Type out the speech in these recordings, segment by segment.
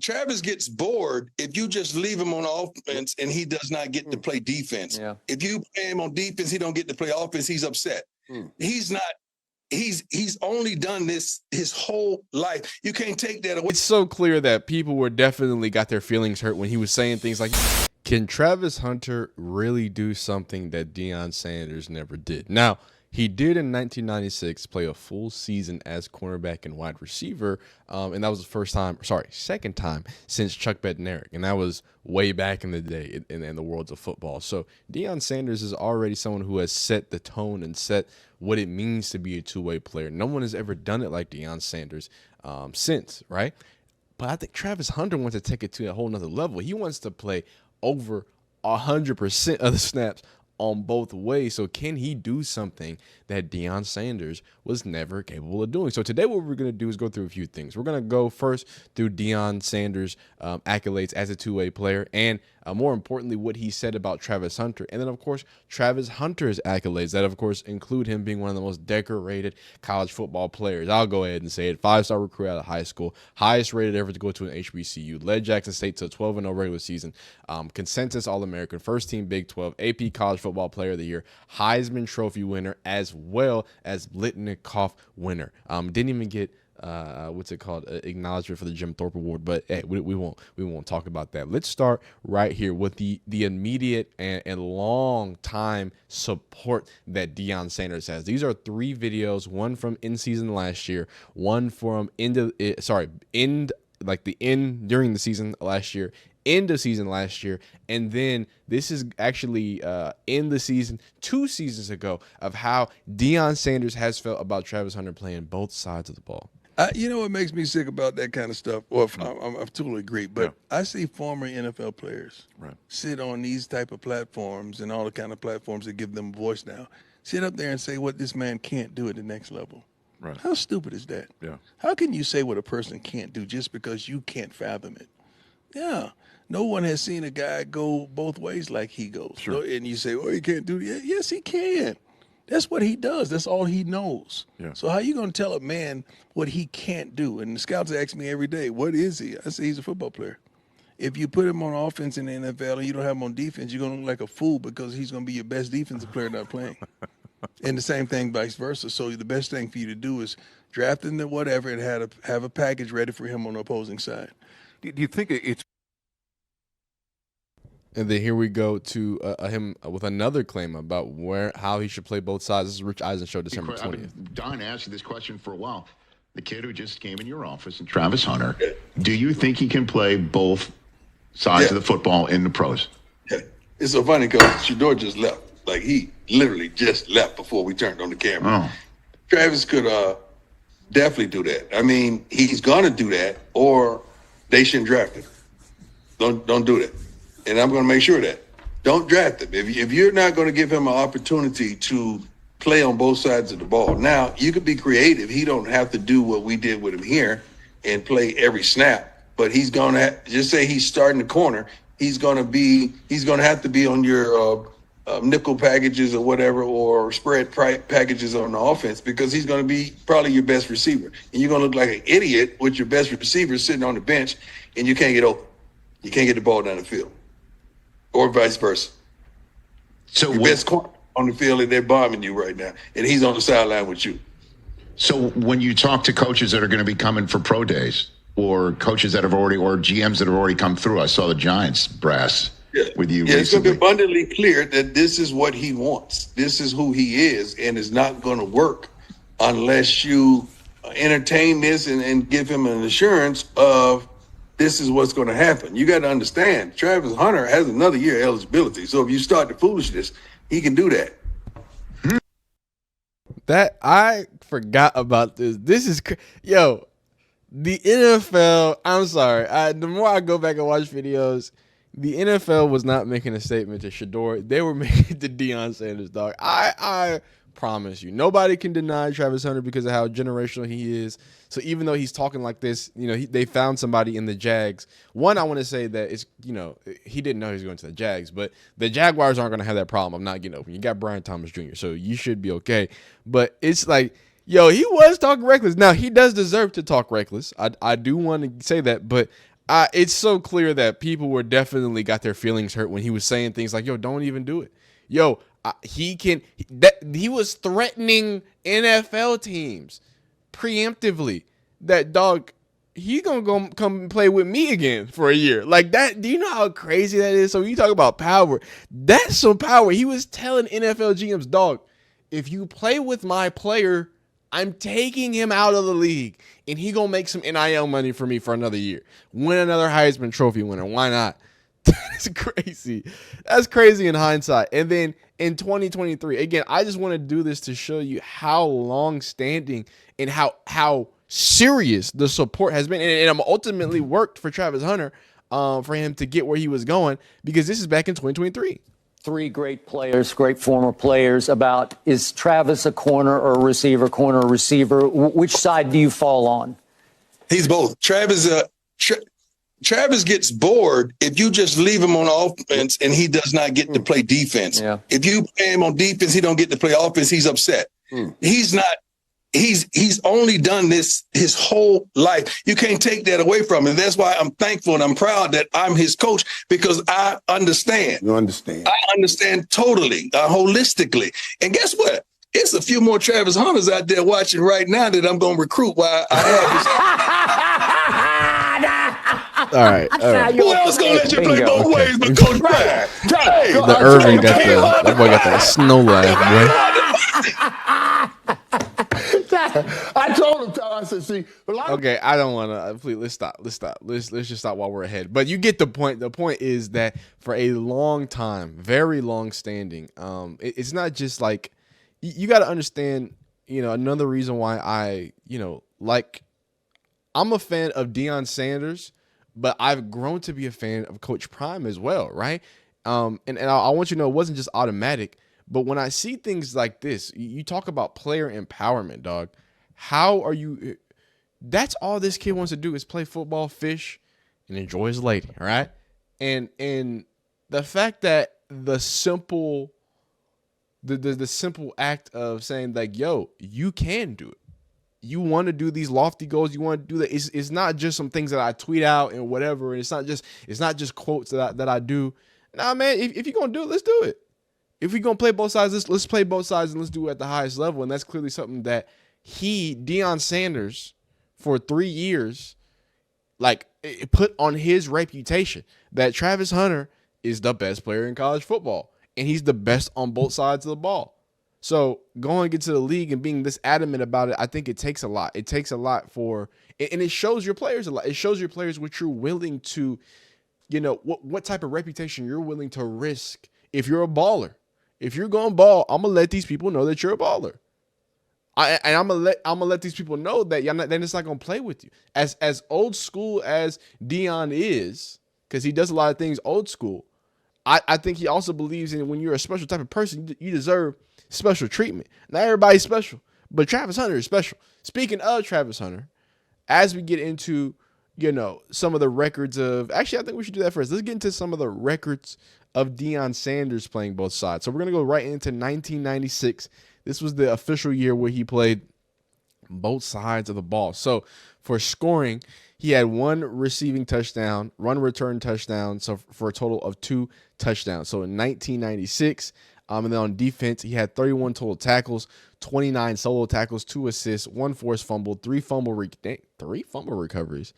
Travis gets bored if you just leave him on offense and he does not get to play defense. Yeah. If you play him on defense, he don't get to play offense. He's upset. He's not. He's only done this his whole life. You can't take that away. It's so clear that people were definitely got their feelings hurt when he was saying things like, can Travis Hunter really do something that Deion Sanders never did? Now, he did in 1996 play a full season as cornerback and wide receiver, and that was the second time since Chuck Bednarik, and that was way back in the day in the worlds of football. So Deion Sanders is already someone who has set the tone and set what it means to be a two-way player. No one has ever done it like Deion Sanders since, right? But I think Travis Hunter wants to take it to a whole nother level. He wants to play over 100% of the snaps on both ways. So can he do something that Deion Sanders was never capable of doing? So today what we're going to do is go through a few things. We're going to go first through Deion Sanders' accolades as a two-way player, and more importantly, what he said about Travis Hunter. And then, of course, Travis Hunter's accolades that, of course, include him being one of the most decorated college football players. I'll go ahead and say it. 5-star recruit out of high school, highest rated ever to go to an HBCU, led Jackson State to a 12-0 regular season, consensus All-American, first team Big 12, AP College Football Player of the Year, Heisman Trophy winner, as well as Blitnikoff winner. Didn't even get acknowledgement for the Jim Thorpe Award, but hey, we won't talk about that. Let's start right here with the immediate and long time support that Deion Sanders has. These are 3 videos, one from in season last year, one from during the season last year, end of season last year, and then this is actually in the season 2 seasons ago of how Deion Sanders has felt about Travis Hunter playing both sides of the ball. You know what makes me sick about that kind of stuff? Well, I totally agree, but I see former NFL players sit on these type of platforms and all the kind of platforms that give them a voice now, sit up there and say what this man can't do at the next level. Right. How stupid is that? Yeah. How can you say what a person can't do just because you can't fathom it? Yeah. No one has seen a guy go both ways like he goes. Sure. And you say, he can't do that. Yes, he can. That's what he does. That's all he knows. Yeah. So how you going to tell a man what he can't do? And the scouts ask me every day, what is he? I say he's a football player. If you put him on offense in the NFL and you don't have him on defense, you're going to look like a fool because he's going to be your best defensive player not playing. And the same thing vice versa. So the best thing for you to do is draft him to whatever and have a package ready for him on the opposing side. Do you think it's... And then here we go to him with another claim about how he should play both sides. This is Rich Eisen Show, December 20th. Don asked you this question for a while. The kid who just came in your office, and Travis Hunter, do you think he can play both sides of the football in the pros? Yeah. It's so funny because shedeur just left. Like, he literally just left before we turned on the camera. Oh. Travis could definitely do that. I mean, he's going to do that, or they shouldn't draft him. Don't do that. And I'm going to make sure of that. Don't draft him. If you're not going to give him an opportunity to play on both sides of the ball. Now, you could be creative. He don't have to do what we did with him here and play every snap. But he's going to just say he's starting the corner. He's going to have to be on your nickel packages or whatever, or spread packages on the offense, because he's going to be probably your best receiver. And you're going to look like an idiot with your best receiver sitting on the bench and you can't get open. You can't get the ball down the field. Or vice versa. So your best corner on the field, and they're bombing you right now, and he's on the sideline with you. So when you talk to coaches that are going to be coming for pro days, or coaches that have already, or GMs that have already come through, I saw the Giants brass with you recently. It's going to be abundantly clear that this is what he wants. This is who he is, and it's not going to work unless you entertain this and give him an assurance of this is what's going to happen. You got to understand, Travis Hunter has another year of eligibility. So if you start the foolishness, he can do that. That I forgot about this. This is the NFL. I'm sorry. The more I go back and watch videos, the NFL was not making a statement to shedeur. They were making it to Deion Sanders, dog. I promise you, nobody can deny Travis Hunter because of how generational he is. So even though he's talking like this, they found somebody in the Jags. One, I want to say that it's, he didn't know he was going to the Jags, but the Jaguars aren't going to have that problem of not getting open. You got Brian Thomas Jr., so you should be okay. But it's like, he was talking reckless. Now, he does deserve to talk reckless. I do want to say that, but It's so clear that people were definitely got their feelings hurt when he was saying things like, "Yo, don't even do it." Yo, he was threatening NFL teams preemptively that dog he gonna go come play with me again for a year like that. Do you know how crazy that is? So you talk about power. That's some power. He was telling NFL GMs, dog, if you play with my player, I'm taking him out of the league, and he gonna make some NIL money for me for another year. Win another Heisman Trophy winner. Why not? That's crazy. That's crazy in hindsight. And then in 2023, again, I just want to do this to show you how long-standing and how serious the support has been, and it ultimately worked for Travis Hunter, for him to get where he was going, because this is back in 2023. Three great players, great former players, about is Travis a corner or a receiver, Which side do you fall on? He's both. Travis gets bored if you just leave him on offense and he does not get to play defense. Yeah. If you play him on defense, he don't get to play offense, he's upset. He's not. He's only done this his whole life. You can't take that away from him. That's why I'm thankful and I'm proud that I'm his coach, because I understand. You understand. I understand totally, holistically. And guess what? It's a few more Travis Hunters out there watching right now that I'm going to recruit while I have this. All right. Who else going to let you play both ways but Coach Brad? Hey, The Irving that boy got that snow laugh, boy. I told him, I said, see, Okay, I don't want to. Please, let's stop. Let's just stop while we're ahead. But you get the point. The point is that for a long time, very long standing, it's not just like you got to understand. Another reason why I'm a fan of Deion Sanders, but I've grown to be a fan of Coach Prime as well, right? And I want you to know it wasn't just automatic. But when I see things like this, you talk about player empowerment, dog. How are you? That's all this kid wants to do is play football, fish, and enjoy his lady, all right? And the fact that the simple act of saying like, yo, you can do it. You want to do these lofty goals. You want to do that. It's not just some things that I tweet out and whatever. And it's not just quotes that I do. Nah, man, if you're going to do it, let's do it. If we're going to play both sides, let's play both sides and let's do it at the highest level. And that's clearly something that Deion Sanders, for 3 years, like, it put on his reputation that Travis Hunter is the best player in college football. And he's the best on both sides of the ball. So going into the league and being this adamant about it, I think it takes a lot. It takes a lot and it shows your players a lot. It shows your players what you're willing to, what type of reputation you're willing to risk if you're a baller. If you're going to ball, I'm going to let these people know that you're a baller. I'm gonna let these people know that they're just not going to play with you. As old school as Deion is, because he does a lot of things old school, I think he also believes in when you're a special type of person, you deserve special treatment. Not everybody's special, but Travis Hunter is special. Speaking of Travis Hunter, as we get into, some of the records of, actually, I think we should do that first. Let's get into some of the records of Deion Sanders playing both sides. So we're going to go right into 1996. This was the official year where he played both sides of the ball. So for scoring, he had 1 receiving touchdown, 1 return touchdown, so for a total of 2 touchdowns. So in 1996, and then on defense, he had 31 total tackles, 29 solo tackles, 2 assists, 1 forced fumble, 3 fumble recoveries.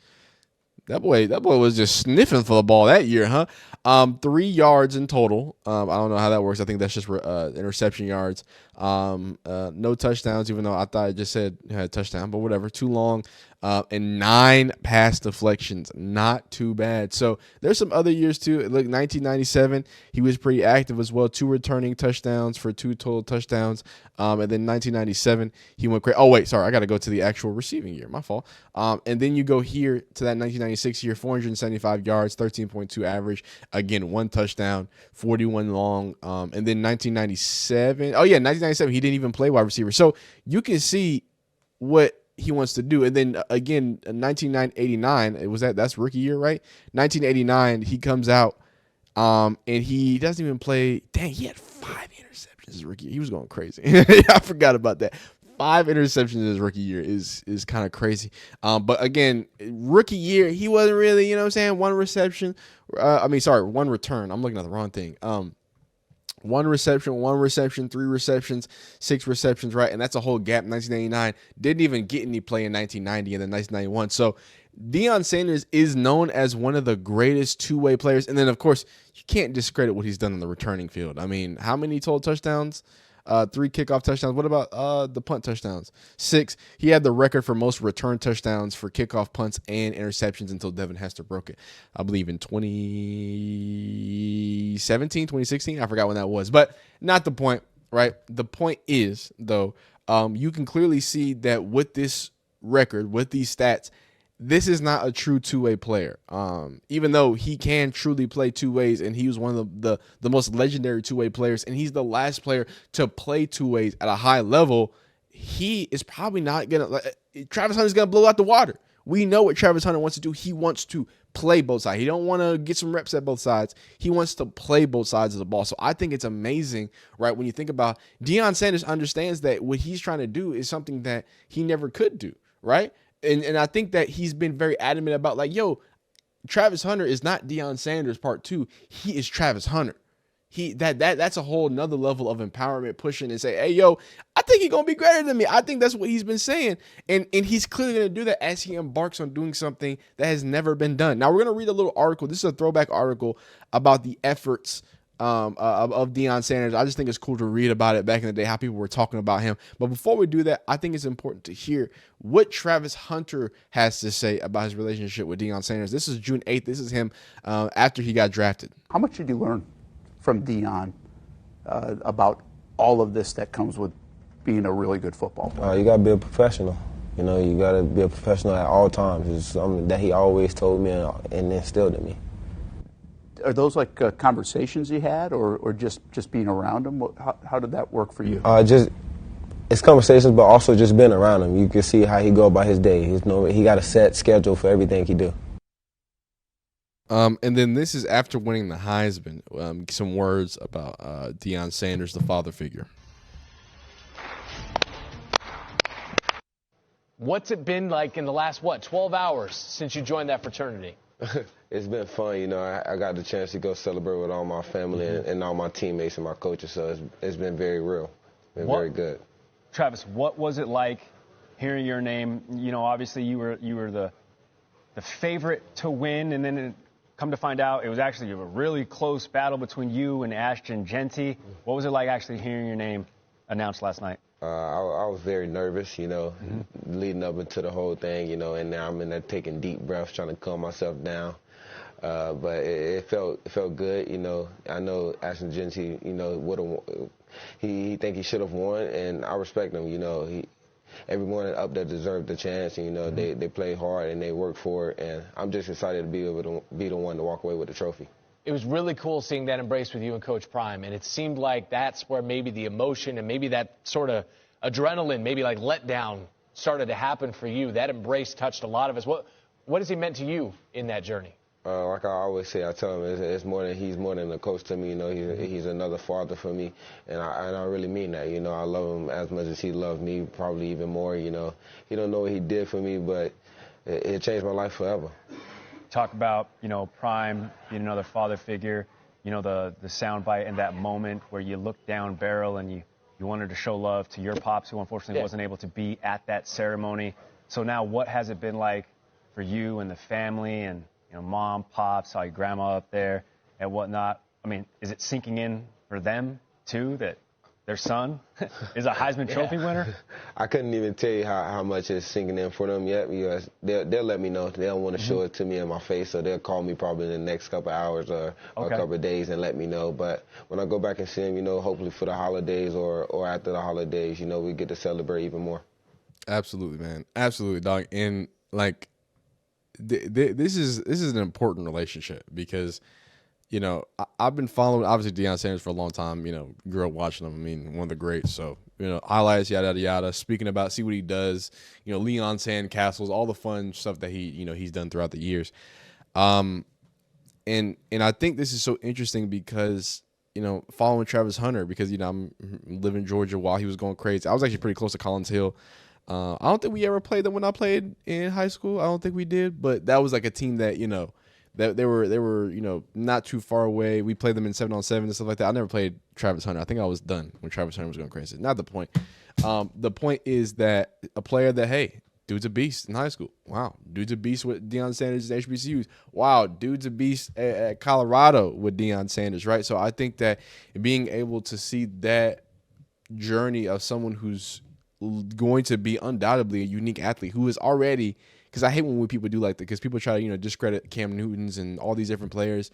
That boy was just sniffing for the ball that year, huh? 3 yards in total. I don't know how that works. I think that's just interception yards. No touchdowns, even though I thought it just said had a touchdown, but whatever. Too long. And 9 pass deflections. Not too bad. So there's some other years too. Look, 1997, he was pretty active as well. 2 returning touchdowns for 2 total touchdowns. And then 1997, he went crazy. Oh, wait, sorry. I got to go to the actual receiving year. My fault. And then you go here to that 1996 year, 475 yards, 13.2 average. Again, 1 touchdown, 41 long. And then 1997. Oh, yeah, 1997, he didn't even play wide receiver. So you can see what he wants to do. And then again, 1989, that's rookie year, right? 1989, he comes out and he doesn't even play. Dang, he had 5 interceptions as rookie. He was going crazy. I forgot about that. 5 interceptions in his rookie year is kind of crazy. But again, rookie year, he wasn't really, you know what I'm saying, one reception. One return. I'm looking at the wrong thing. One reception, 3 receptions, 6 receptions, right? And that's a whole gap. 1999 didn't even get any play in 1990 and then 1991. So Deion Sanders is known as one of the greatest two-way players. And then, of course, you can't discredit what he's done on the returning field. I mean, how many total touchdowns? 3 kickoff touchdowns. What about the punt touchdowns? 6. He had the record for most return touchdowns for kickoff, punts, and interceptions until Devin Hester broke it, I believe, in 2017, 2016. I forgot when that was, but not the point, right? The point is, though, you can clearly see that with this record, with these stats, this is not a true two-way player. Even though he can truly play two ways, and he was one of the most legendary two-way players, and he's the last player to play two ways at a high level, he is probably not gonna. Travis Hunter's gonna blow out the water. We know what Travis Hunter wants to do. He wants to play both sides. He don't want to get some reps at both sides. He wants to play both sides of the ball. So I think it's amazing, right? When you think about Deion Sanders understands that what he's trying to do is something that he never could do, right? And I think that he's been very adamant about, like, yo, Travis Hunter is not Deion Sanders part 2. He is Travis Hunter. That's a whole nother level of empowerment, pushing and say, hey, yo, I think he's gonna be greater than me. I think that's what he's been saying. And he's clearly gonna do that as he embarks on doing something that has never been done. Now we're gonna read a little article. This is a throwback article about the efforts of Deion Sanders. I just think it's cool to read about it back in the day, how people were talking about him. But before we do that, I think it's important to hear what Travis Hunter has to say about his relationship with Deion Sanders. This is June 8th. This is him after he got drafted. How much did you learn from Deion about all of this that comes with being a really good football player? You got to be a professional. You know, you got to be a professional at all times. It's something that he always told me and instilled in me. Are those like conversations you had, or just being around him? How did that work for you? It's conversations, but also just being around him. You can see how he go about his day. He got a set schedule for everything he do. And then this is after winning the Heisman. Some words about Deion Sanders, the father figure. What's it been like in the last, 12 hours since you joined that fraternity? It's been fun, you know. I got the chance to go celebrate with all my family and all my teammates and my coaches, so it's been very real, very good. Travis, what was it like hearing your name? You know, obviously you were the favorite to win, and then come to find out it was actually a really close battle between you and Ashton Genty. What was it like actually hearing your name announced last night? I was very nervous, you know, leading up into the whole thing, you know, and now I'm in there taking deep breaths, trying to calm myself down. But it felt good, you know. I know Ashton Genty, you know, he think he should have won, and I respect him, you know. Everyone up there deserved the chance, and, you know, they play hard and they work for it, and I'm just excited to be able to be the one to walk away with the trophy. It was really cool seeing that embrace with you and Coach Prime, and it seemed like that's where maybe the emotion and maybe that sort of adrenaline, maybe like letdown, started to happen for you. That embrace touched a lot of us. What has he meant to you in that journey? Like I always say, I tell him he's more than a coach to me. You know, he's another father for me, and I really mean that. You know, I love him as much as he loved me, probably even more. You know, he don't know what he did for me, but it changed my life forever. Talk about, you know, Prime being another father figure, you know, the soundbite and that moment where you looked down barrel and you wanted to show love to your pops, who unfortunately wasn't able to be at that ceremony. So now what has it been like for you and the family and, you know, mom, pops, saw your grandma up there and whatnot? I mean, is it sinking in for them too that their son is a Heisman Trophy winner? I couldn't even tell you how much it's sinking in for them yet, because they'll let me know. They don't want to show it to me in my face, so they'll call me probably in the next couple of hours or a couple of days and let me know. But when I go back and see them, you know, hopefully for the holidays or after the holidays, you know, we get to celebrate even more. Absolutely, man. Absolutely, dog. And, like, this is an important relationship because, you know, I've been following, obviously, Deion Sanders for a long time. You know, grew up watching him. I mean, one of the greats. So, you know, highlights, yada, yada, yada. Speaking about, see what he does. You know, Leon Sandcastles, all the fun stuff that he's done throughout the years. And I think this is so interesting because following Travis Hunter because, I'm living in Georgia while he was going crazy. I was actually pretty close to Collins Hill. I don't think we ever played them when I played in high school. I don't think we did, but that was like a team that, that they were, not too far away. We played them in 7-on-7 and stuff like that. I never played Travis Hunter. I think I was done when Travis Hunter was going crazy. Not the point. The point is that a player that, hey, dude's a beast in high school. Wow. Dude's a beast with Deion Sanders at HBCUs. Wow. Dude's a beast at Colorado with Deion Sanders, right? So I think that being able to see that journey of someone who's going to be undoubtedly a unique athlete who is already, because I hate when people do like that, because people try to, discredit Cam Newton's and all these different players.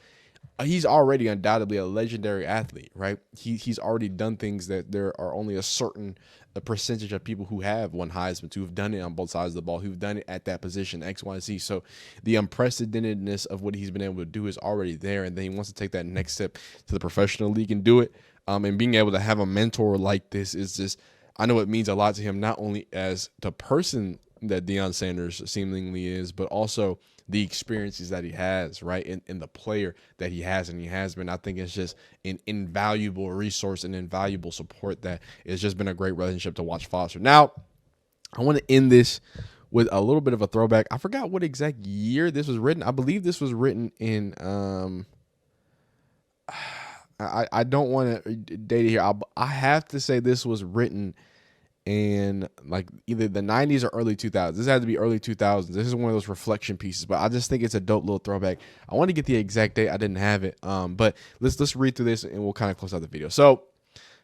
He's already undoubtedly a legendary athlete, right? He's already done things that there are only a percentage of people who have won Heisman, who have done it on both sides of the ball, who've done it at that position, X, Y, and Z. So the unprecedentedness of what he's been able to do is already there, and then he wants to take that next step to the professional league and do it. And being able to have a mentor like this is just, I know it means a lot to him, not only as the person that Deion Sanders seemingly is, but also the experiences that he has, right, and the player that he has and he has been. I think it's just an invaluable resource and invaluable support that it's just been a great relationship to watch foster. Now, I want to end this with a little bit of a throwback. I forgot what exact year this was written. I believe this was written in I don't want to date it here. I have to say this was written in like either the 90s or early 2000s. This had to be early 2000s. This is one of those reflection pieces, but I just think it's a dope little throwback. I want to get the exact date. I didn't have it. But let's read through this and we'll kind of close out the video. So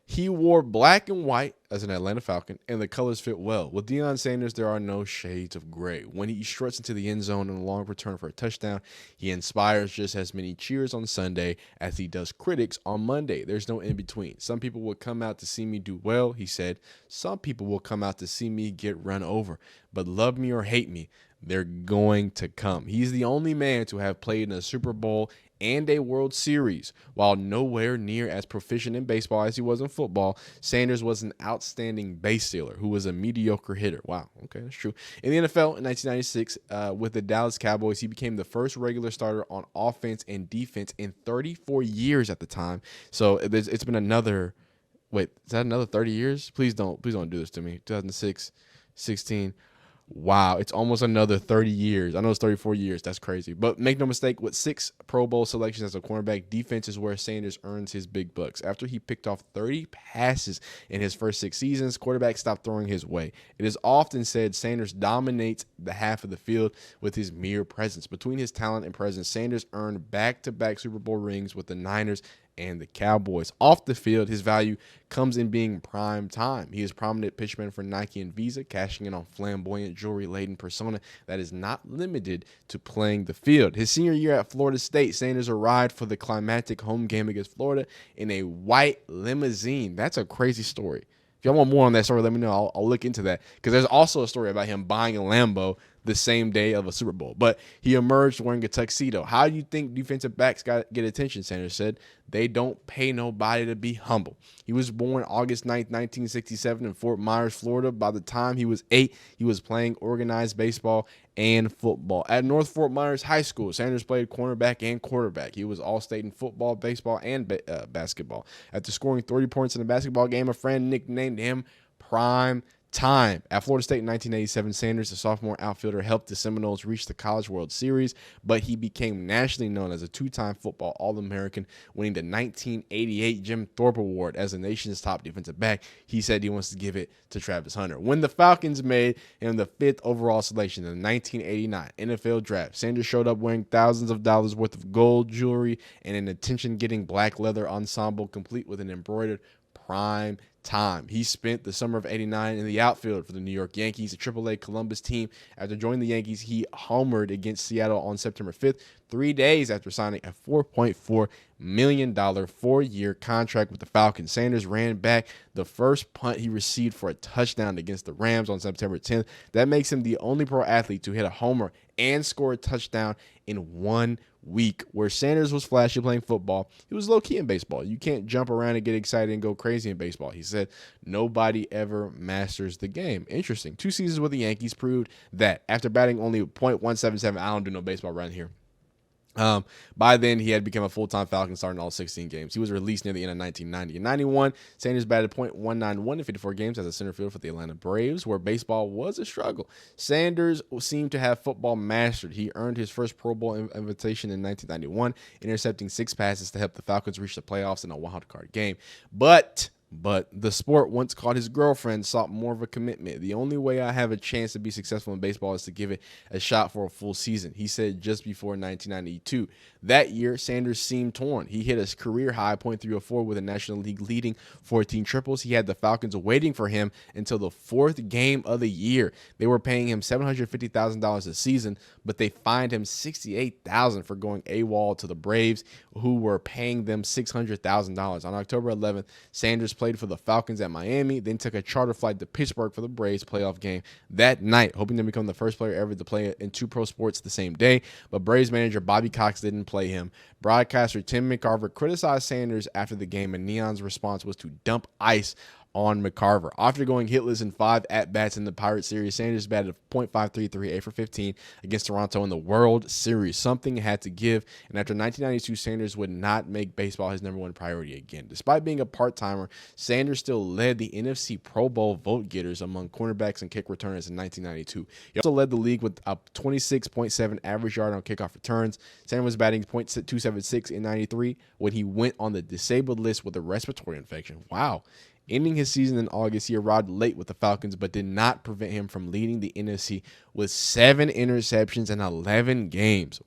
he wore black and white as an Atlanta Falcon, and the colors fit well. With Deion Sanders, there are no shades of gray. When he struts into the end zone in a long return for a touchdown, he inspires just as many cheers on Sunday as he does critics on Monday. There's no in between. Some people will come out to see me do well, he said. Some people will come out to see me get run over. But love me or hate me, they're going to come. He's the only man to have played in a Super Bowl and a World Series. While nowhere near as proficient in baseball as he was in football, Sanders was an outstanding base stealer who was a mediocre hitter. Wow, okay, that's true. In the NFL in 1996, with the Dallas Cowboys, he became the first regular starter on offense and defense in 34 years at the time. So it's been another, wait, is that another 30 years? Please don't do this to me. 2006, 16. Wow, it's almost another 30 years. I know it's 34 years. That's crazy. But make no mistake, with 6 Pro Bowl selections as a cornerback, defense is where Sanders earns his big bucks. After he picked off 30 passes in his first 6 seasons, quarterbacks stopped throwing his way. It is often said Sanders dominates the half of the field with his mere presence. Between his talent and presence, Sanders earned back-to-back Super Bowl rings with the Niners and the Cowboys. Off the field, his value comes in being prime time. He is prominent pitchman for Nike and Visa, cashing in on flamboyant jewelry-laden persona that is not limited to playing the field. His senior year at Florida State, Sanders arrived for the climactic home game against Florida in a white limousine. That's a crazy story. If y'all want more on that story, let me know. I'll look into that, because there's also a story about him buying a Lambo the same day of a Super Bowl. But he emerged wearing a tuxedo. How do you think defensive backs get attention? Sanders said, they don't pay nobody to be humble. He was born August 9th, 1967 in Fort Myers, Florida. By the time he was 8, he was playing organized baseball and football. At North Fort Myers High School, Sanders played cornerback and quarterback. He was all-state in football, baseball, and basketball. After scoring 30 points in a basketball game, a friend nicknamed him Prime Time. At Florida State in 1987, Sanders, the sophomore outfielder, helped the Seminoles reach the College World Series, but he became nationally known as a 2-time football All-American, winning the 1988 Jim Thorpe Award as the nation's top defensive back. He said he wants to give it to Travis Hunter. When the Falcons made him the 5th overall selection in the 1989 NFL Draft, Sanders showed up wearing thousands of dollars worth of gold jewelry and an attention-getting black leather ensemble complete with an embroidered Prime Time. He spent the summer of '89 in the outfield for the New York Yankees, a AAA Columbus team. After joining the Yankees, he homered against Seattle on September 5th, 3 days after signing a $4.4 million 4-year contract with the Falcons. Sanders ran back the first punt he received for a touchdown against the Rams on September 10th. That makes him the only pro athlete to hit a homer and score a touchdown in 1 week. Where Sanders was flashy playing football, he was low-key in baseball. You can't jump around and get excited and go crazy in baseball. He said, nobody ever masters the game. Interesting. 2 seasons with the Yankees proved that. After batting only .177, I don't do no baseball around here, By then, he had become a full-time Falcon, starting all 16 games. He was released near the end of 1990. In 91, Sanders batted .191 in 54 games as a center fielder for the Atlanta Braves, where baseball was a struggle. Sanders seemed to have football mastered. He earned his first Pro Bowl invitation in 1991, intercepting 6 passes to help the Falcons reach the playoffs in a wild-card game. But the sport, once called his girlfriend, sought more of a commitment. The only way I have a chance to be successful in baseball is to give it a shot for a full season, he said just before 1992. That year, Sanders seemed torn. He hit a career high .304 with a National League leading 14 triples. He had the Falcons waiting for him until the 4th game of the year. They were paying him $750,000 a season, but they fined him $68,000 for going AWOL to the Braves, who were paying them $600,000. On October 11th, Sanders played for the Falcons at Miami, then took a charter flight to Pittsburgh for the Braves playoff game that night, hoping to become the first player ever to play in 2 pro sports the same day. But Braves manager Bobby Cox didn't play him. Broadcaster Tim McCarver criticized Sanders after the game, and Neon's response was to dump ice on McCarver. After going hitless in 5 at-bats in the Pirates series, Sanders batted .533, 8 for 15 against Toronto in the World Series. Something had to give, and after 1992, Sanders would not make baseball his #1 priority again. Despite being a part-timer, Sanders still led the NFC Pro Bowl vote-getters among cornerbacks and kick returners in 1992. He also led the league with a 26.7 average yard on kickoff returns. Sanders was batting .276 in 93 when he went on the disabled list with a respiratory infection. Wow. Ending his season in August, he arrived late with the Falcons, but did not prevent him from leading the NFC with 7 interceptions in 11 games.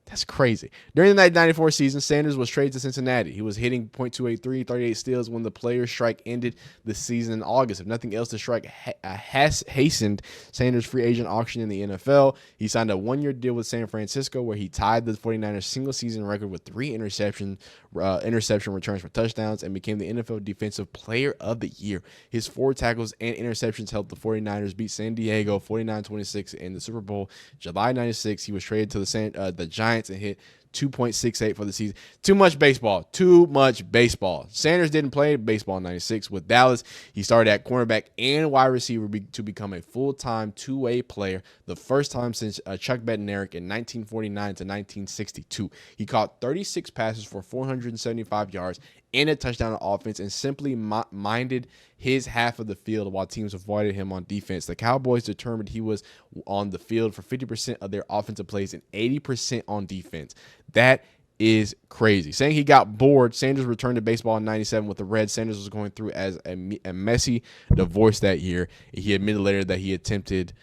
That's crazy. During the 1994 season, Sanders was traded to Cincinnati. He was hitting .283, 38 steals when the players' strike ended the season in August. If nothing else, the strike hastened Sanders' free agent auction in the NFL. He signed a 1-year deal with San Francisco, where he tied the 49ers' single-season record with 3 interception returns for touchdowns and became the NFL Defensive Player of the Year. His 4 tackles and interceptions helped the 49ers beat San Diego 49-26 in the Super Bowl. July 96, he was traded to the Giants and hit 2.68 for the season. Too much baseball. Too much baseball. Sanders didn't play baseball in 96. With Dallas, he started at cornerback and wide receiver to become a full-time two-way player, the first time since Chuck Bednarik in 1949 to 1962. He caught 36 passes for 475 yards and a touchdown on offense and simply minded his half of the field while teams avoided him on defense. The Cowboys determined he was on the field for 50% of their offensive plays and 80% on defense. That is crazy. Saying he got bored, Sanders returned to baseball in 97 with the Reds. Sanders was going through as a messy divorce that year. He admitted later that he attempted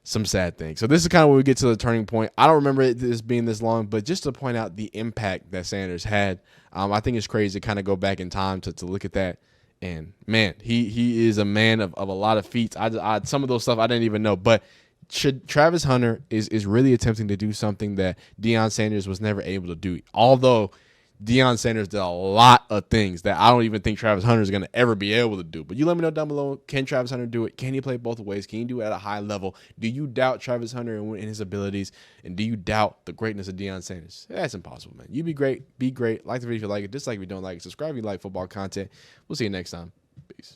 some sad things. So this is kind of where we get to the turning point. I don't remember this being this long, but just to point out the impact that Sanders had, I think it's crazy to kind of go back in time to look at that. And man, he is a man of a lot of feats. I some of those stuff I didn't even know, but Travis Hunter is really attempting to do something that Deion Sanders was never able to do. Although Deion Sanders did a lot of things that I don't even think Travis Hunter is going to ever be able to do. But you let me know down below, can Travis Hunter do it? Can he play both ways? Can he do it at a high level? Do you doubt Travis Hunter and his abilities? And do you doubt the greatness of Deion Sanders? That's impossible, man. You be great. Be great. Like the video if you like it. Dislike if you don't like it. Subscribe if you like football content. We'll see you next time. Peace.